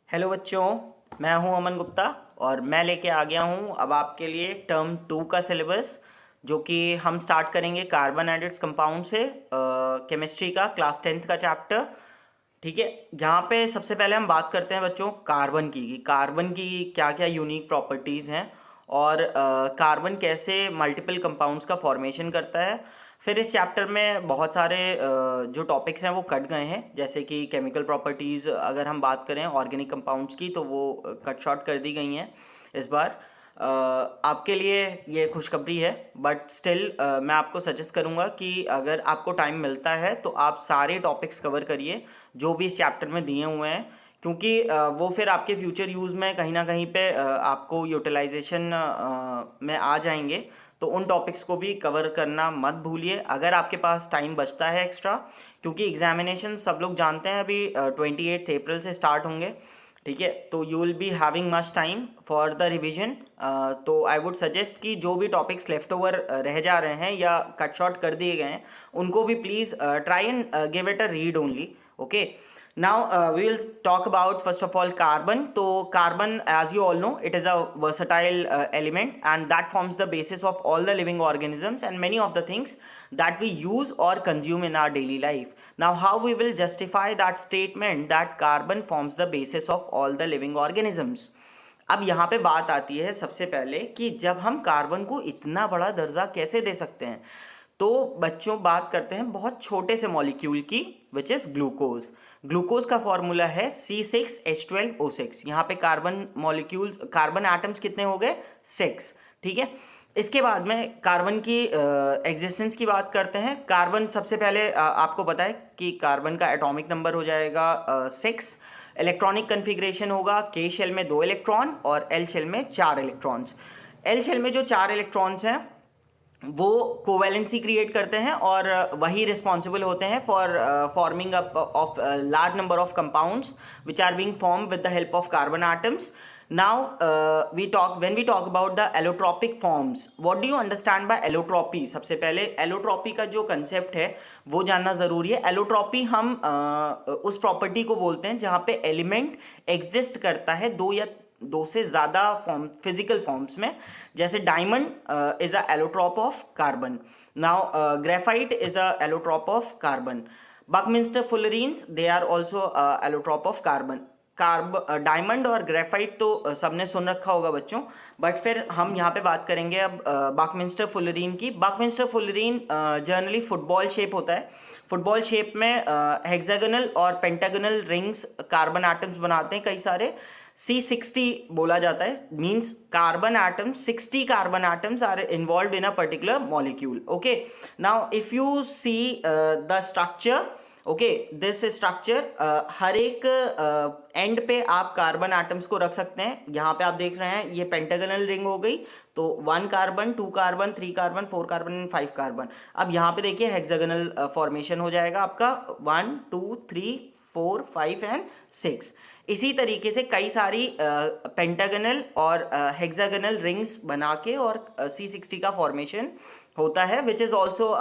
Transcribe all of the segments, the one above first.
Hello बच्चों, मैं हूं अमन गुप्ता और मैं लेके आ गया हूं अब आपके लिए टर्म 2 का सिलेबस, जो कि हम स्टार्ट करेंगे कार्बन एंड इट्स कंपाउंड से केमिस्ट्री का क्लास 10th का चैप्टर। ठीक है, यहाँ पे सबसे पहले हम बात करते हैं बच्चों कार्बन की कि कार्बन की क्या क्या यूनिक प्रॉपर्टीज़ हैं और कार्बन कैसे मल्टीपल कंपाउंड्स का फॉर्मेशन करता है। फिर इस चैप्टर में बहुत सारे जो टॉपिक्स हैं वो कट गए हैं, जैसे कि केमिकल प्रॉपर्टीज़ अगर हम बात करें ऑर्गेनिक कंपाउंड्स की तो वो कट शॉर्ट कर दी गई हैं इस बार। आपके लिए ये खुशखबरी है, बट स्टिल मैं आपको सजेस्ट करूंगा कि अगर आपको टाइम मिलता है तो आप सारे टॉपिक्स कवर करिए जो भी इस चैप्टर में दिए हुए हैं, क्योंकि वो फिर आपके फ्यूचर यूज़ में कहीं ना कहीं पे आपको यूटिलाइजेशन में आ जाएंगे। तो उन टॉपिक्स को भी कवर करना मत भूलिए अगर आपके पास टाइम बचता है एक्स्ट्रा, क्योंकि एग्जामिनेशन सब लोग जानते हैं अभी 28 अप्रैल से स्टार्ट होंगे। ठीक है, तो you will be having much time for the revision. तो आई वुड सजेस्ट कि जो भी टॉपिक्स लेफ्ट ओवर रह जा रहे हैं या कट शॉर्ट कर दिए गए हैं उनको भी please try and give it a read only. Okay, now we will talk about first of all carbon. So carbon, as you all know, it is a versatile element and that forms the basis of all the living organisms and many of the things that we use or consume in our daily life. Now how we will justify that statement that carbon forms the basis of all the living organisms? अब यहाँ पे बात आती है सबसे पहले कि जब हम कार्बन को इतना बड़ा दर्जा कैसे दे सकते हैं, तो बच्चों बात करते हैं बहुत छोटे से मॉलिक्यूल की, विच इज ग्लूकोज। ग्लूकोज का फॉर्मूला है C6H12O6। यहाँ पे कार्बन मॉलिक्यूल, कार्बन एटम्स कितने हो गए? 6। ठीक है, इसके बाद में कार्बन की एग्जिस्टेंस की बात करते हैं। कार्बन सबसे पहले आपको पता है कि कार्बन का एटॉमिक नंबर हो जाएगा 6। इलेक्ट्रॉनिक कन्फिग्रेशन होगा K शेल में 2 इलेक्ट्रॉन और L शेल में 4 इलेक्ट्रॉन्स। L शेल में जो 4 इलेक्ट्रॉन्स हैं वो कोवैलेंसी क्रिएट करते हैं और वही रिस्पॉन्सिबल होते हैं for forming up of large number of compounds which are being form with the help of carbon atoms. Now when we talk about the allotropic forms, what do you understand by allotropy? सबसे पहले allotropy का जो concept है वो जानना जरूरी है। Allotropy हम उस प्रॉपर्टी को बोलते हैं जहाँ पे एलिमेंट एग्जिस्ट करता है दो से ज्यादा फॉर्म, फिजिकल फॉर्म्स में। जैसे diamond is a allotrope of carbon. Now graphite is a allotrope of carbon. Buckminster fullerenes, they are also allotrope of carbon. Diamond और ग्रेफाइट तो सबने सुन रखा होगा बच्चों, बट फिर हम यहाँ पे बात करेंगे अब बकमिंस्टर फुलरीन की। Buckminster fullerene generally football shape होता है। फुटबॉल शेप में हेक्सागोनल और पेंटागोनल रिंग्स कार्बन एटम्स बनाते हैं कई सारे। C60 बोला जाता है, means carbon atoms, 60 carbon atoms are involved in a particular molecule. Okay, now if you see the structure, okay, this structure हर एक एंड पे आप कार्बन एटम्स को रख सकते हैं। यहाँ पे आप देख रहे हैं ये पेंटागोनल रिंग हो गई, तो 1 carbon, 2 carbon, 3 carbon, 4 carbon and 5 carbon. अब यहाँ पे देखिए हेक्सागोनल फॉर्मेशन हो जाएगा आपका 1 2 3 4 5 एंड 6। इसी तरीके से कई सारी पेंटागोनल और हेक्सागोनल रिंग्स बना के और C60 का फॉर्मेशन होता है, which is also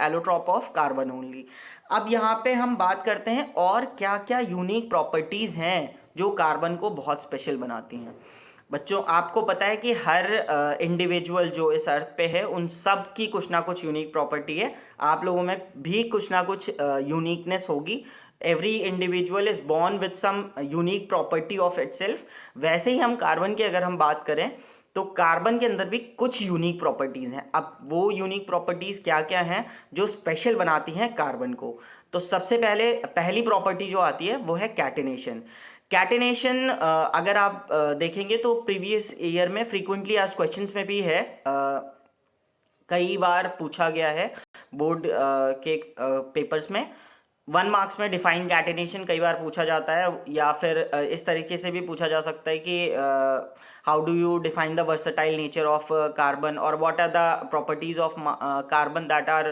allotrope of carbon only. अब यहाँ पे हम बात करते हैं और क्या क्या यूनिक प्रॉपर्टीज हैं जो कार्बन को बहुत स्पेशल बनाती हैं। बच्चों आपको पता है कि हर इंडिविजुअल जो इस अर्थ पे है उन सब की कुछ ना कुछ यूनिक प्रॉपर्टी है। आप लोगों में भी कुछ ना कुछ यूनिकनेस होगी। Every individual is born with some unique property of itself. वैसे ही हम कार्बन की अगर हम बात करें तो कार्बन के अंदर भी कुछ यूनिक प्रॉपर्टीज हैं। अब वो यूनिक प्रॉपर्टीज क्या क्या हैं जो स्पेशल बनाती हैं कार्बन को? तो सबसे पहले पहली प्रॉपर्टी जो आती है वो है कैटेनेशन। कैटेनेशन अगर आप देखेंगे तो प्रीवियस ईयर में फ्रीक्वेंटली आज क्वेश्चंस में भी है, कई बार पूछा गया है बोर्ड के पेपर्स में। 1 मार्क्स में डिफाइन कैटेनेशन कई बार पूछा जाता है, या फिर इस तरीके से भी पूछा जा सकता है कि how do you define the versatile nature of carbon और what are the properties of carbon that are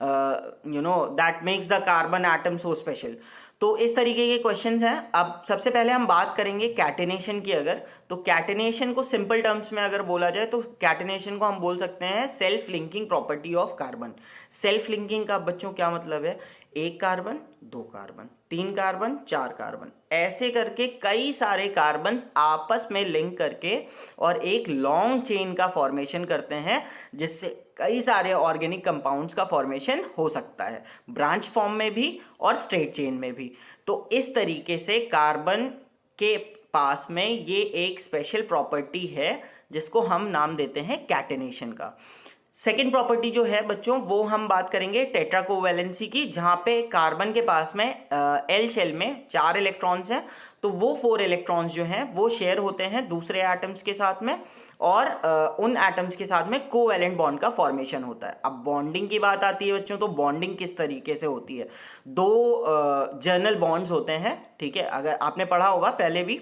that makes the carbon atom so special. तो इस तरीके के क्वेश्चंस हैं। अब सबसे पहले हम बात करेंगे कैटेनेशन की। अगर तो कैटेनेशन को सिंपल टर्म्स में अगर बोला जाए तो कैटेनेशन को हम बोल सकते हैं self linking property of carbon. Self linking का बच्चों क्या मतलब है? एक कार्बन, दो कार्बन, तीन कार्बन, चार कार्बन, ऐसे करके कई सारे कार्बन्स आपस में लिंक करके और एक लॉन्ग चेन का फॉर्मेशन करते हैं, जिससे कई सारे ऑर्गेनिक कंपाउंड्स का फॉर्मेशन हो सकता है, ब्रांच फॉर्म में भी और स्ट्रेट चेन में भी। तो इस तरीके से कार्बन के पास में ये एक स्पेशल प्रॉपर्टी है जिसको हम नाम देते हैं कैटेनेशन का। सेकेंड प्रॉपर्टी जो है बच्चों, वो हम बात करेंगे टेट्रा कोवैलेंसी की, जहां पे कार्बन के पास में एल शेल में 4 इलेक्ट्रॉन्स हैं, तो वो 4 इलेक्ट्रॉन्स जो हैं वो शेयर होते हैं दूसरे एटम्स के साथ में, और उन एटम्स के साथ में कोवैलेंट बॉन्ड का फॉर्मेशन होता है। अब बॉन्डिंग की बात आती है बच्चों, तो बॉन्डिंग किस तरीके से होती है? दो जर्नल बॉन्ड्स होते हैं, ठीक है, अगर आपने पढ़ा होगा पहले भी।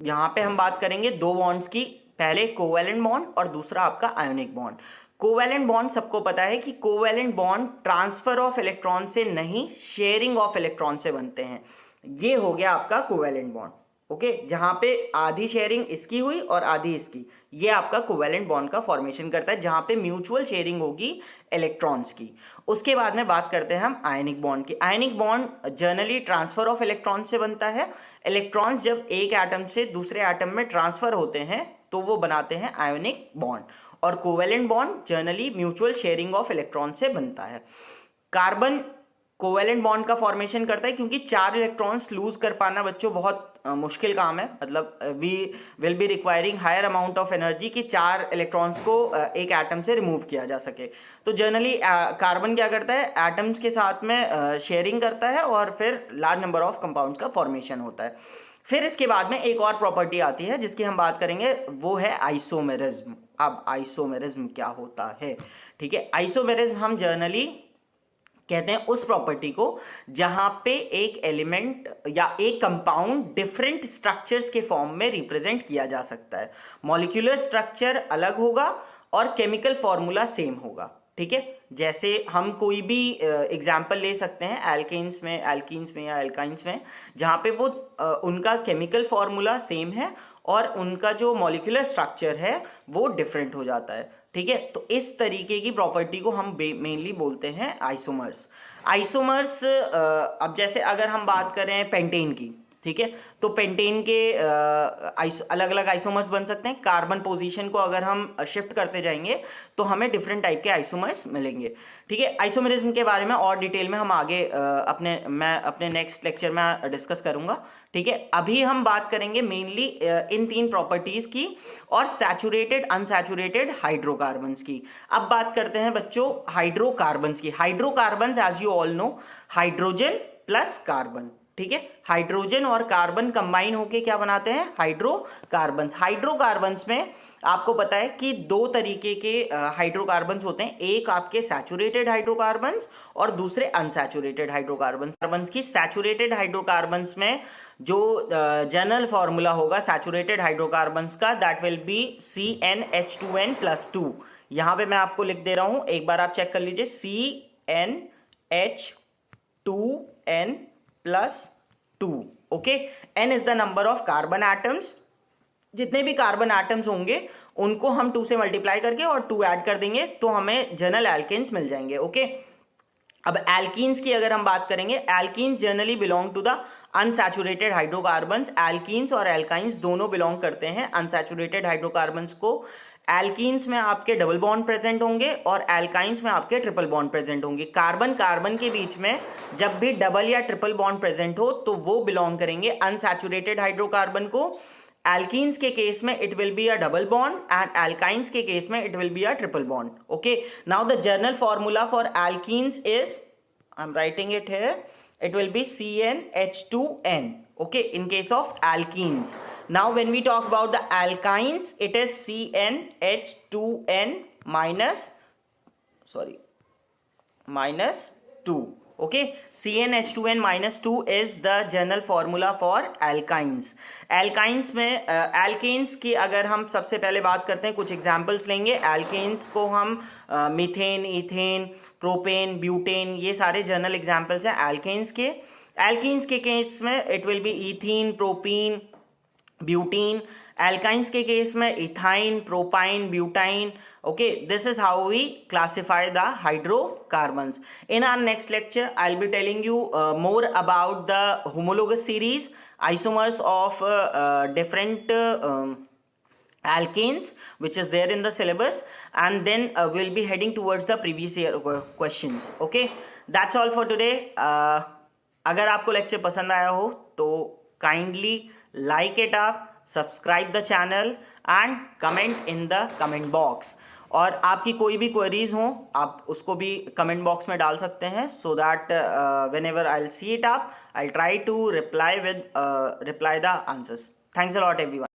यहाँ पे हम बात करेंगे दो बॉन्ड्स की, पहले कोवैलेंट बॉन्ड और दूसरा आपका आयोनिक बॉन्ड। कोवैलेंट बॉन्ड सबको पता है कि covalent bond transfer of electron से नहीं, शेयरिंग ऑफ इलेक्ट्रॉन से बनते हैं। ये हो गया आपका कोवैलेंट बॉन्ड, ओके, जहां पे आधी शेयरिंग इसकी हुई और आधी इसकी, ये आपका कोवैलेंट बॉन्ड का फॉर्मेशन करता है, जहां पे म्यूचुअल शेयरिंग होगी इलेक्ट्रॉन्स की। उसके बाद में बात करते हैं हम आयनिक बॉन्ड की। Ionic bond generally transfer of electron से बनता है। इलेक्ट्रॉन्स जब एक एटम से दूसरे एटम में ट्रांसफर होते हैं तो वो बनाते हैं आयोनिक बॉन्ड, और covalent bond generally mutual sharing of electron से बनता है। कार्बन कोवैलेंट बॉन्ड का फॉर्मेशन करता है, क्योंकि 4 इलेक्ट्रॉन्स लूज कर पाना बच्चों बहुत मुश्किल काम है, मतलब we will be requiring higher amount of energy कि 4 इलेक्ट्रॉन्स को एक एटम से रिमूव किया जा सके। तो जनरली कार्बन क्या करता है, एटम्स के साथ में शेयरिंग करता है और फिर लार्ज नंबर ऑफ कंपाउंड्स का फॉर्मेशन होता है। फिर इसके बाद में एक और प्रॉपर्टी आती है जिसकी हम बात करेंगे, वो है आइसोमेरिज्म। अब आइसोमेरिज्म क्या होता है? ठीक है, आइसोमेरिज्म हम जनरली कहते हैं उस प्रॉपर्टी को जहां पे एक एलिमेंट या एक कंपाउंड डिफरेंट स्ट्रक्चर्स के फॉर्म में रिप्रेजेंट किया जा सकता है। मॉलिक्यूलर स्ट्रक्चर अलग होगा और केमिकल फॉर्मूला सेम होगा, ठीक है। जैसे हम कोई भी एग्जाम्पल ले सकते हैं एल्केन्स में या एल्काइंस में, जहां पे वो उनका केमिकल फॉर्मूला सेम है और उनका जो मॉलिक्यूलर स्ट्रक्चर है वो डिफरेंट हो जाता है, ठीक है। तो इस तरीके की प्रॉपर्टी को हम मेनली बोलते हैं आइसोमर्स। आइसोमर्स अब जैसे अगर हम बात करें पेंटेन की, ठीक है, तो पेंटेन के अलग अलग आइसोमर्स बन सकते हैं। कार्बन पोजीशन को अगर हम शिफ्ट करते जाएंगे तो हमें डिफरेंट टाइप के आइसोमर्स मिलेंगे, ठीक है। आइसोमेरिज्म के बारे में और डिटेल में हम आगे मैं अपने नेक्स्ट लेक्चर में डिस्कस करूंगा, ठीक है। अभी हम बात करेंगे मेनली इन 3 प्रॉपर्टीज की और सैचुरेटेड अनसैचुरेटेड हाइड्रोकार्बन्स की। अब बात करते हैं बच्चों हाइड्रोकार्बन्स की। Hydrocarbons as you all know, hydrogen plus carbon, ठीक है। हाइड्रोजन और कार्बन कंबाइन होके क्या बनाते हैं? हाइड्रोकार्बन्स। हाइड्रोकार्बन्स में आपको पता है कि 2 तरीके के हाइड्रोकार्बन्स होते हैं, एक आपके सैचुरेटेड हाइड्रोकार्बन्स और दूसरे अनसैचुरेटेड हाइड्रोकार्बन्स। कार्बन्स की सैचुरेटेड हाइड्रोकार्बन्स में जो जनरल फॉर्मूला होगा सैचुरेटेड हाइड्रोकार्बन्स का, दैट विल बी CnH2n+2। यहां पे मैं आपको लिख दे रहा हूं, एक बार आप चेक कर लीजिए, CnH2n+2, okay. n is the number of carbon atoms. जितने भी कार्बन एटम्स होंगे उनको हम 2 से मल्टीप्लाई करके और 2 ऐड कर देंगे तो हमें जनरल एल्केन्स मिल जाएंगे, ओके। अब एल्कीन्स की अगर हम बात करेंगे, alkenes generally belong to the unsaturated hydrocarbons. Alkenes और एल्काइंस दोनों बिलोंग करते हैं अनसैचुरेटेड हाइड्रोकार्बन्स को। एल्कीन्स में आपके डबल बॉन्ड प्रेजेंट होंगे और एल्काइंस में आपके ट्रिपल बॉन्ड प्रेजेंट होंगे। कार्बन कार्बन के बीच में जब भी डबल या ट्रिपल बॉन्ड प्रेजेंट हो तो वो बिलोंग करेंगे अनसैचुरेटेड हाइड्रोकार्बन को। एल्कीन्स के केस में it will be a double bond and alkynes के केस में it will be a triple bond, okay. Now the general formula for alkenes is, I am writing it here, it will be CnH2n, okay, in case of alkenes. Now when we talk about the alkynes, it is CnH2n minus 2, okay. CnH2n-2 is the general formula for alkynes. alkynes में alkanes की अगर हम सबसे पहले बात करते हैं, कुछ एग्जांपल्स लेंगे। alkanes को हम मीथेन, इथेन, प्रोपेन, ब्यूटेन, ये सारे जनरल एग्जांपल्स हैं alkanes के। alkenes के केस में it will be ethene, propene, butene, alkynes के केस में ethyne, propyne, butyne. Okay, this is how we classify the hydrocarbons. In our next lecture, I'll be telling you more about the homologous series, isomers of different alkanes, which is there in the syllabus, and then we'll be heading towards the previous year questions. Okay, that's all for today. अगर आपको lecture पसंद आया हो तो kindly like it up, subscribe the channel and comment in the comment box. और आपकी कोई भी क्वेरीज हो आप उसको भी कमेंट बॉक्स में डाल सकते हैं, so that when I see it up I try to reply the answers. Thanks a lot everyone.